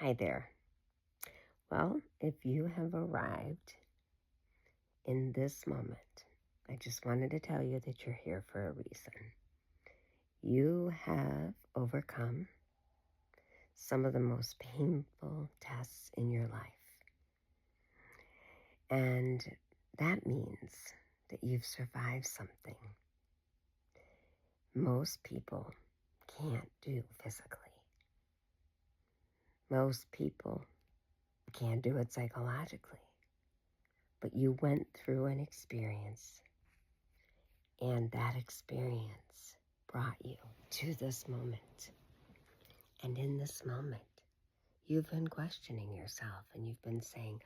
Hi there. Well, if you have arrived in this moment, I just wanted to tell you that you're here for a reason. You have overcome some of the most painful tests in your life. And that means that you've survived something most people can't do physically. Most people can't do it psychologically. But you went through an experience, and that experience brought you to this moment. And in this moment, you've been questioning yourself and you've been saying,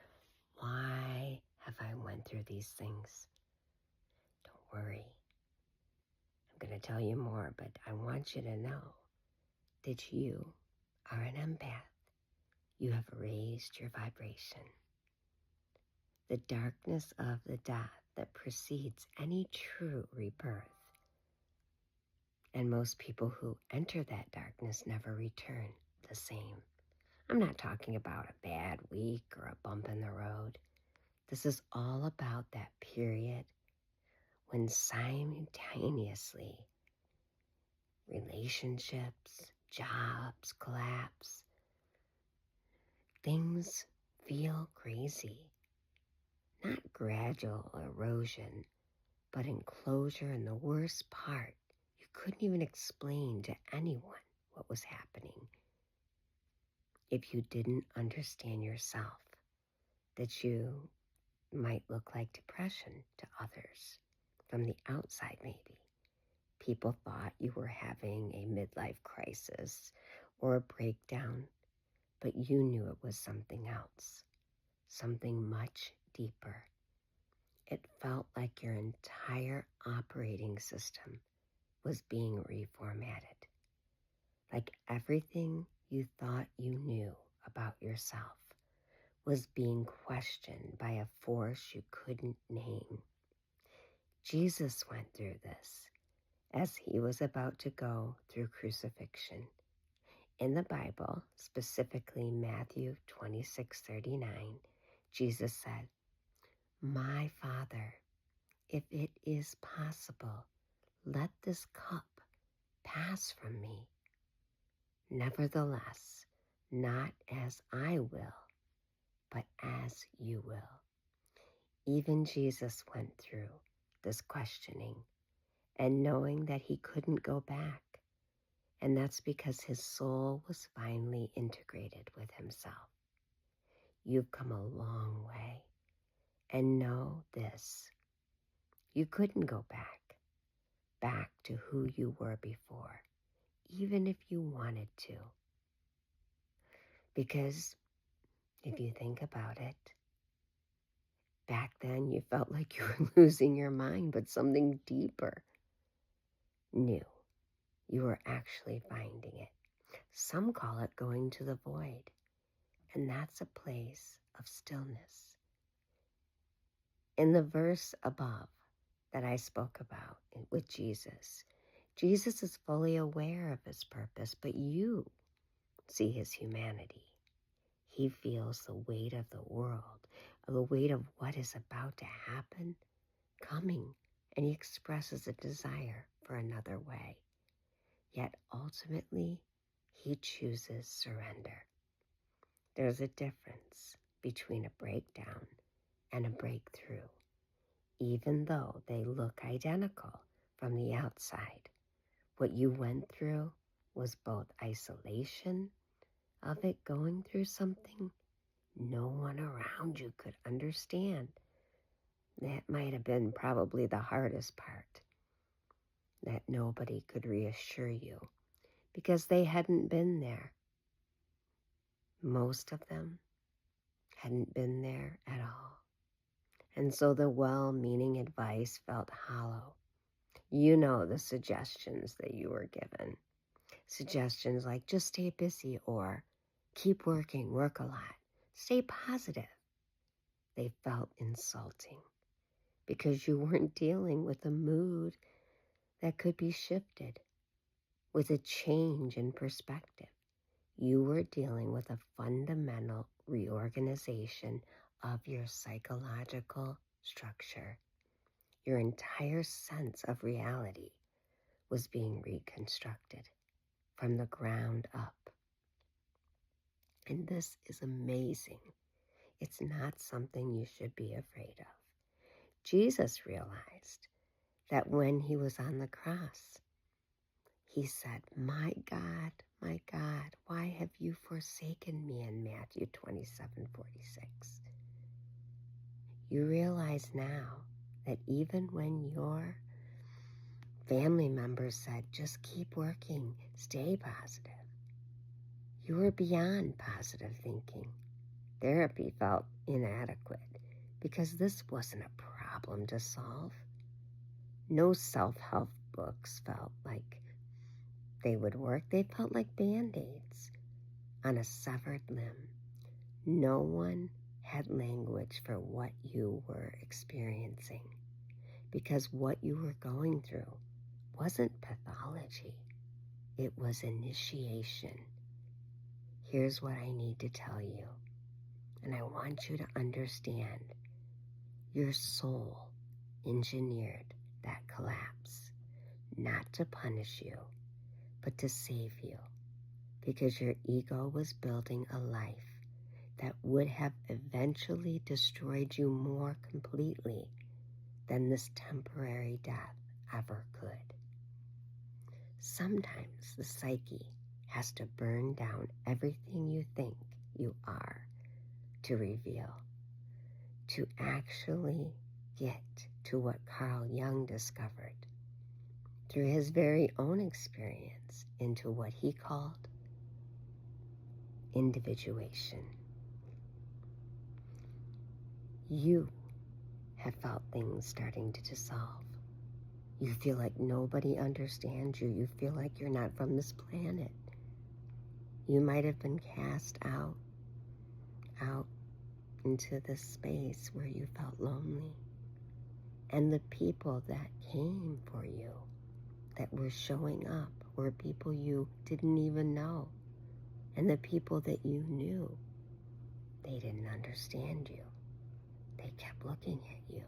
why have I went through these things? Don't worry. I'm going to tell you more, but I want you to know that you are an empath. You have raised your vibration. The darkness of the death that precedes any true rebirth. And most people who enter that darkness never return the same. I'm not talking about a bad week or a bump in the road. This is all about that period when simultaneously relationships, jobs collapse, things feel crazy. Not gradual erosion, but enclosure, and the worst part, you couldn't even explain to anyone what was happening if you didn't understand yourself, that you might look like depression to others. From the outside, maybe. People thought you were having a midlife crisis or a breakdown, but you knew it was something else, something much deeper. It felt like your entire operating system was being reformatted, like everything you thought you knew about yourself was being questioned by a force you couldn't name. Jesus went through this as he was about to go through crucifixion. In the Bible, specifically Matthew 26:39, Jesus said, "My Father, if it is possible, let this cup pass from me. Nevertheless, not as I will, but as you will." Even Jesus went through this questioning and knowing that he couldn't go back. And that's because his soul was finally integrated with himself. You've come a long way. And know this, you couldn't go back to who you were before, even if you wanted to. Because if you think about it, back then you felt like you were losing your mind, but something deeper knew you were actually finding it. Some call it going to the void, and that's a place of stillness. In the verse above that I spoke about with Jesus, Jesus is fully aware of his purpose, but you see his humanity. He feels the weight of the world, the weight of what is about to happen, coming, and he expresses a desire for another way. Yet ultimately, he chooses surrender. There's a difference between a breakdown and a breakthrough, even though they look identical from the outside. What you went through was both isolation of it, going through something no one around you could understand. That might have been probably the hardest part, that nobody could reassure you because they hadn't been there. Most of them hadn't been there at all. And so the well-meaning advice felt hollow. You know the suggestions that you were given. Suggestions like just stay busy or keep working, work a lot, stay positive. They felt insulting because you weren't dealing with a mood that could be shifted with a change in perspective. You were dealing with a fundamental reorganization of your psychological structure. Your entire sense of reality was being reconstructed from the ground up. And this is amazing. It's not something you should be afraid of. Jesus realized that when he was on the cross, he said, my God, why have you forsaken me, in Matthew 27:46. You realize now that even when your family members said, just keep working, stay positive, you were beyond positive thinking. Therapy felt inadequate because this wasn't a problem to solve. No self-help books felt like they would work. They felt like Band-Aids on a severed limb. No one had language for what you were experiencing because what you were going through wasn't pathology. It was initiation. Here's what I need to tell you, and I want you to understand. Your soul engineered that collapse, not to punish you, but to save you, because your ego was building a life that would have eventually destroyed you more completely than this temporary death ever could. Sometimes the psyche has to burn down everything you think you are to reveal, to actually get to what Carl Jung discovered through his very own experience into what he called individuation. You have felt things starting to dissolve. You feel like nobody understands you. You feel like you're not from this planet. You might have been cast out into this space where you felt lonely. And the people that came for you, that were showing up, were people you didn't even know. And the people that you knew, they didn't understand you. They kept looking at you.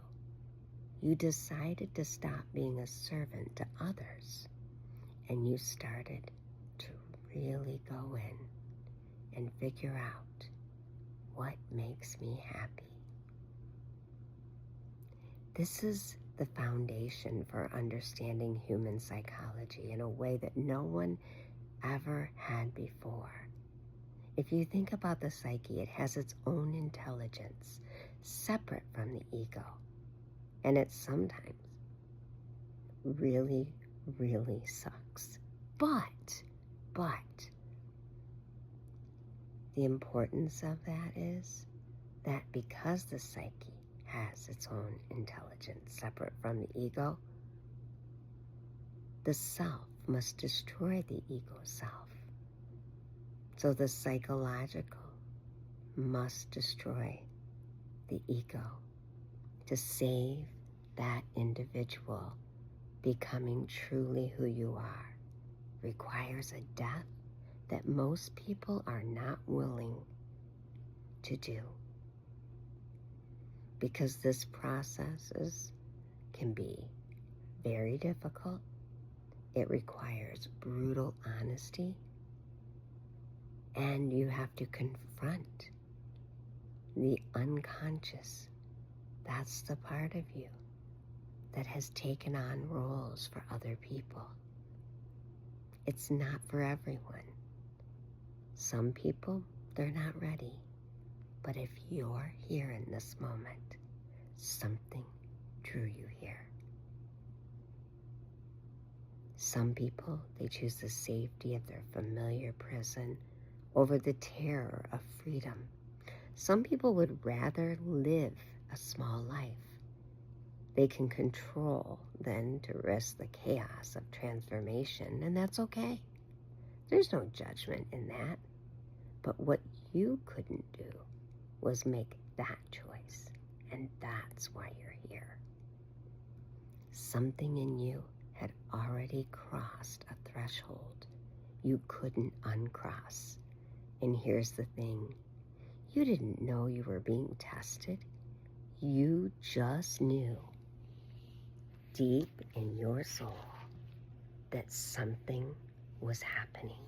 You decided to stop being a servant to others, and you started to really go in and figure out what makes me happy. This is the foundation for understanding human psychology in a way that no one ever had before. If you think about the psyche, it has its own intelligence, separate from the ego. And it sometimes really, really sucks. But the importance of that is that because the psyche has its own intelligence separate from the ego, the self must destroy the ego self. So the psychological must destroy the ego to save that individual becoming truly who you are. Requires a death that most people are not willing to do, because this process can be very difficult. It requires brutal honesty, and you have to confront the unconscious. That's the part of you that has taken on roles for other people. It's not for everyone. Some people, they're not ready. But if you're here in this moment, something drew you here. Some people, they choose the safety of their familiar prison over the terror of freedom. Some people would rather live a small life they can control than to risk the chaos of transformation, and that's okay. There's no judgment in that. But what you couldn't do was make that choice, and that's why you're here. Something in you had already crossed a threshold you couldn't uncross. And here's the thing. You didn't know you were being tested. You just knew deep in your soul that something was happening.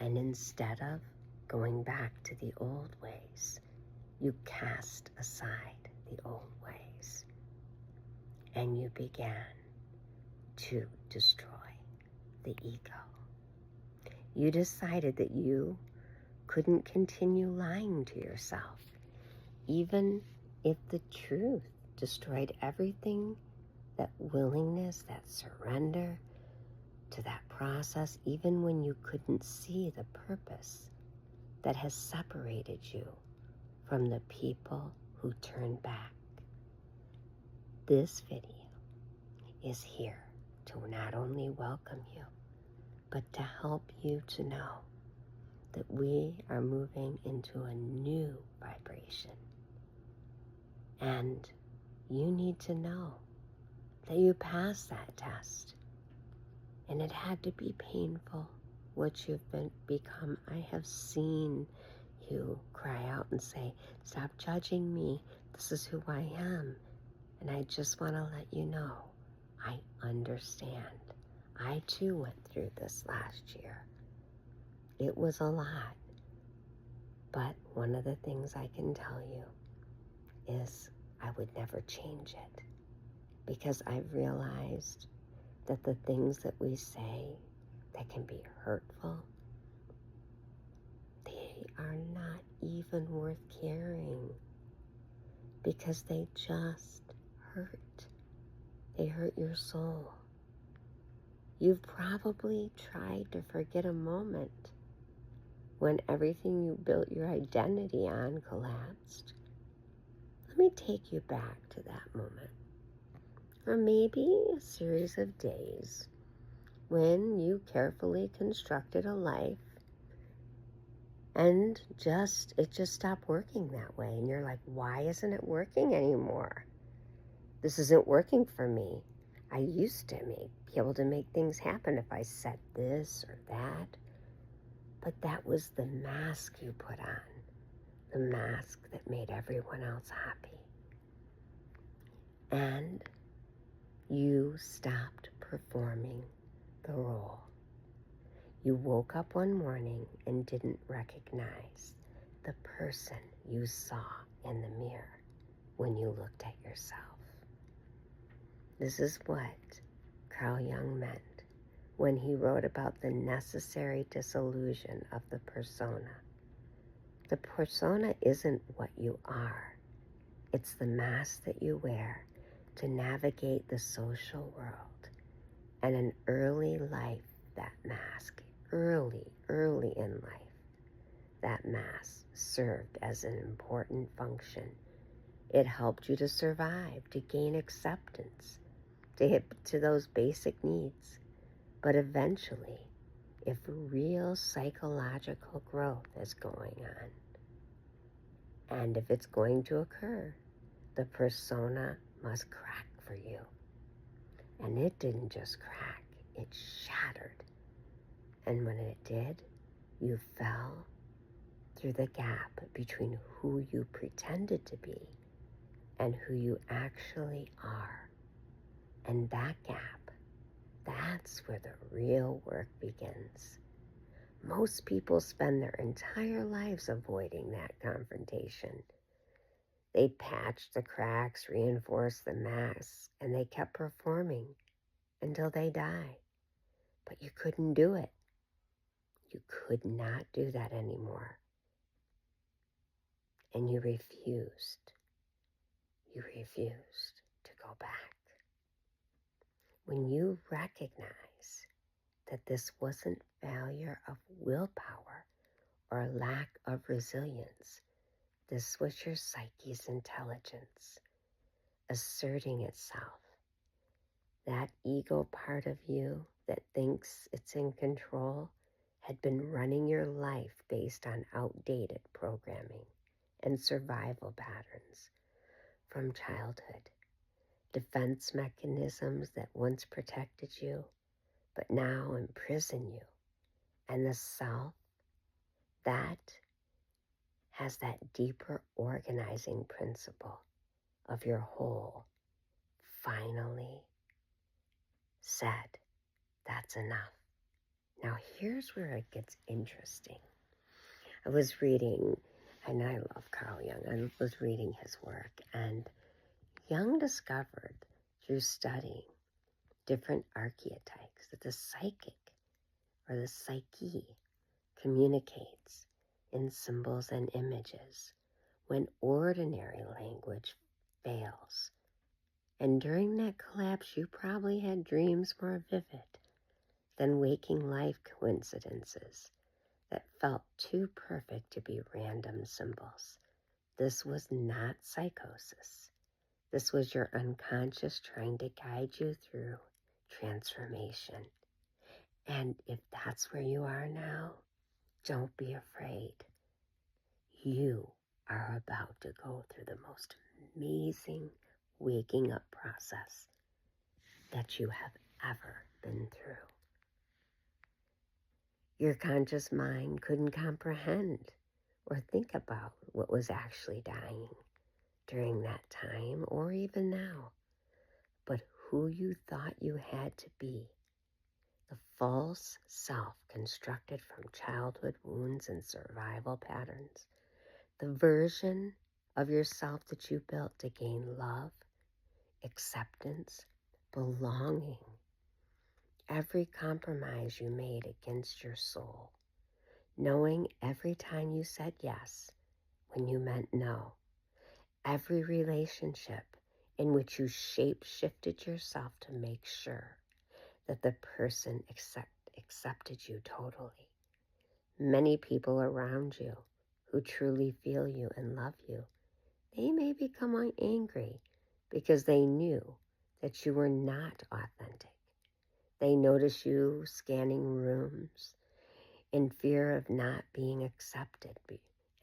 And instead of going back to the old ways, you cast aside the old ways and you began to destroy the ego. You decided that you couldn't continue lying to yourself, even if the truth destroyed everything, that willingness, that surrender to that process, even when you couldn't see the purpose that has separated you from the people who turned back. This video is here to not only welcome you, but to help you to know that we are moving into a new vibration. And you need to know that you passed that test. And it had to be painful, what you've become. I have seen you cry out and say, stop judging me. This is who I am. And I just want to let you know, I understand. I too went through this last year. It was a lot. But one of the things I can tell you is I would never change it, because I've realized that the things that we say that can be hurtful, they are not even worth carrying, because they just hurt. They hurt your soul. You've probably tried to forget a moment when everything you built your identity on collapsed. Let me take you back to that moment. Or maybe a series of days when you carefully constructed a life and it just stopped working that way. And you're like, why isn't it working anymore? This isn't working for me. I used to be able to make things happen if I said this or that. But that was the mask you put on, the mask that made everyone else happy. And you stopped performing the role. You woke up one morning and didn't recognize the person you saw in the mirror when you looked at yourself. This is what Carl Jung meant when he wrote about the necessary dissolution of the persona. The persona isn't what you are. It's the mask that you wear to navigate the social world. And in early life, that mask, early in life, that mask served as an important function. It helped you to survive, to gain acceptance, to hit to those basic needs. But eventually, if real psychological growth is going on, and if it's going to occur, the persona must crack for you. And it didn't just crack, it shattered. And when it did, you fell through the gap between who you pretended to be and who you actually are. And that gap, that's where the real work begins. Most people spend their entire lives avoiding that confrontation. They patched the cracks, reinforced the mask, and they kept performing until they died. But you couldn't do it. You could not do that anymore. And you refused. You refused to go back. When you recognize that this wasn't failure of willpower or lack of resilience, this was your psyche's intelligence asserting itself. That ego part of you that thinks it's in control had been running your life based on outdated programming and survival patterns from childhood. Defense mechanisms that once protected you, but now imprison you. And the self That has that deeper organizing principle of your whole finally said, that's enough. Now here's where it gets interesting. I was reading, and I love Carl Jung, I was reading his work, and Jung discovered through studying different archetypes that the psychic or the psyche communicates in symbols and images when ordinary language fails. And during that collapse, you probably had dreams more vivid than waking life coincidences that felt too perfect to be random symbols. This was not psychosis. This was your unconscious trying to guide you through transformation. And if that's where you are now, don't be afraid. You are about to go through the most amazing waking up process that you have ever been through. Your conscious mind couldn't comprehend or think about what was actually dying during that time or even now, but who you thought you had to be, the false self constructed from childhood wounds and survival patterns, the version of yourself that you built to gain love, acceptance, belonging, every compromise you made against your soul, knowing every time you said yes when you meant no, every relationship in which you shape-shifted yourself to make sure that the person accepted you totally. Many people around you who truly feel you and love you, they may become angry because they knew that you were not authentic. They notice you scanning rooms in fear of not being accepted.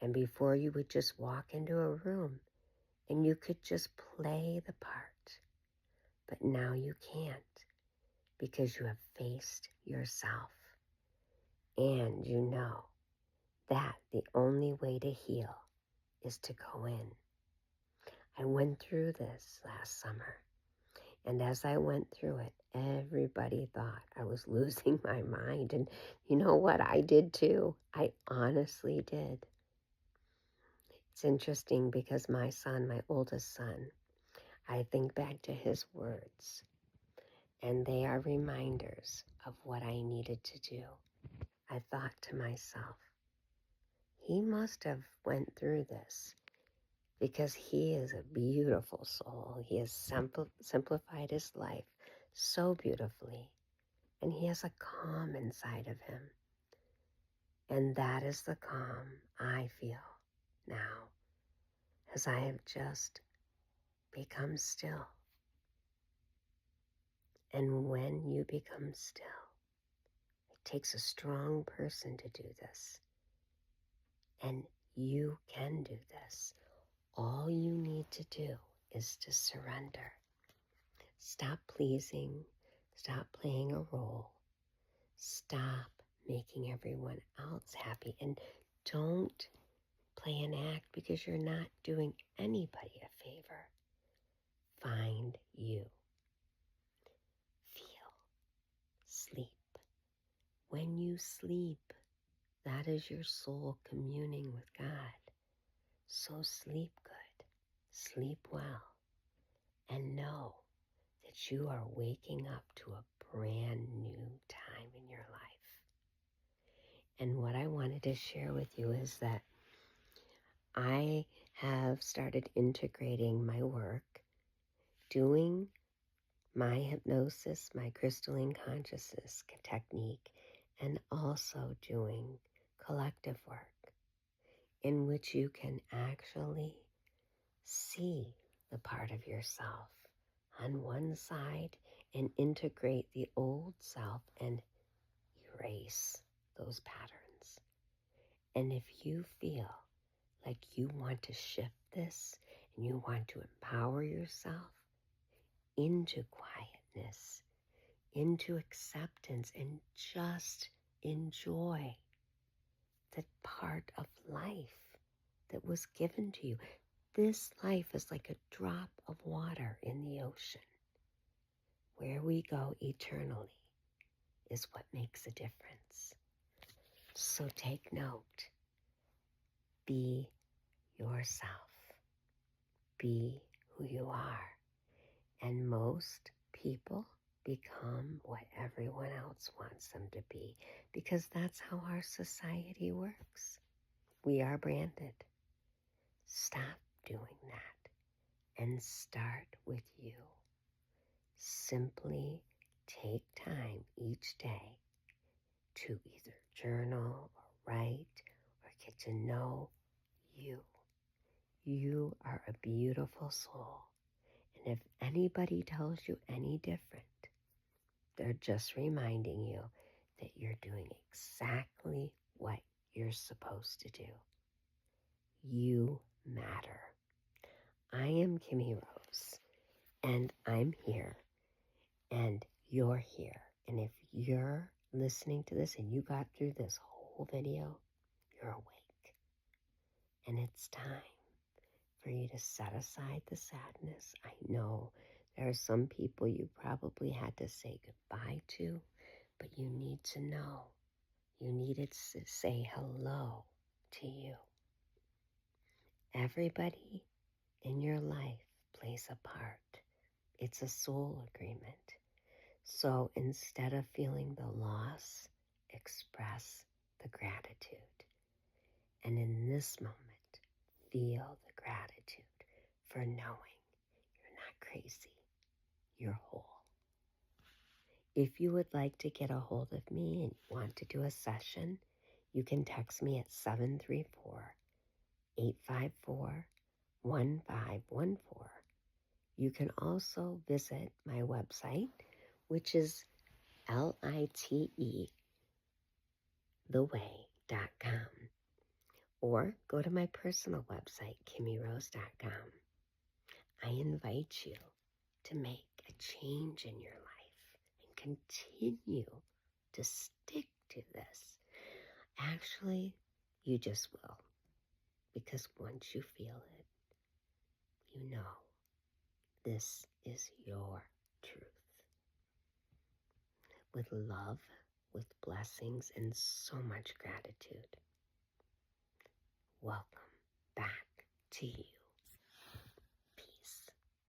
And before you would just walk into a room and you could just play the part. But now you can't because you have faced yourself. And you know that the only way to heal is to go in. I went through this last summer. And as I went through it, everybody thought I was losing my mind. And you know what? I did too. I honestly did. It's interesting because my son, my oldest son, I think back to his words, and they are reminders of what I needed to do. I thought to myself, he must have went through this because he is a beautiful soul. He has simplified his life so beautifully, and he has a calm inside of him. And that is the calm I feel now as I have just become still. And when you become still, it takes a strong person to do this. And you can do this. All you need to do is to surrender. Stop pleasing. Stop playing a role. Stop making everyone else happy. And don't play an act because you're not doing anybody a favor. Find you. Feel. Sleep. When you sleep, that is your soul communing with God. So sleep good. Sleep well. And know that you are waking up to a brand new time in your life. And what I wanted to share with you is that I have started integrating my work, doing my hypnosis, my crystalline consciousness technique, and also doing collective work in which you can actually see the part of yourself on one side and integrate the old self and erase those patterns. And if you feel like you want to shift this and you want to empower yourself into quietness, into acceptance, and just enjoy the part of life that was given to you. This life is like a drop of water in the ocean. Where we go eternally is what makes a difference. So take note. Be yourself. Be who you are. And most people become what everyone else wants them to be, because that's how our society works. We are branded. Stop doing that and start with you. Simply take time each day to either journal or write or get to know you. You are a beautiful soul. And if anybody tells you any different, they're just reminding you that you're doing exactly what you're supposed to do. You matter. I am Kimmy Rose, and I'm here, and you're here. And if you're listening to this and you got through this whole video, you're awake. And it's time for you to set aside the sadness. I know there are some people you probably had to say goodbye to, but you need to know. You needed to say hello to you. Everybody in your life plays a part. It's a soul agreement. So instead of feeling the loss, express the gratitude. And in this moment, feel the gratitude for knowing you're not crazy, you're whole. If you would like to get a hold of me and want to do a session, you can text me at 734-854-1514. You can also visit my website, which is litetheway.com, or go to my personal website, kimmyrose.com. I invite you to make a change in your life and continue to stick to this. Actually, you just will, because once you feel it, you know this is your truth. With love, with blessings, and so much gratitude. Welcome back to you.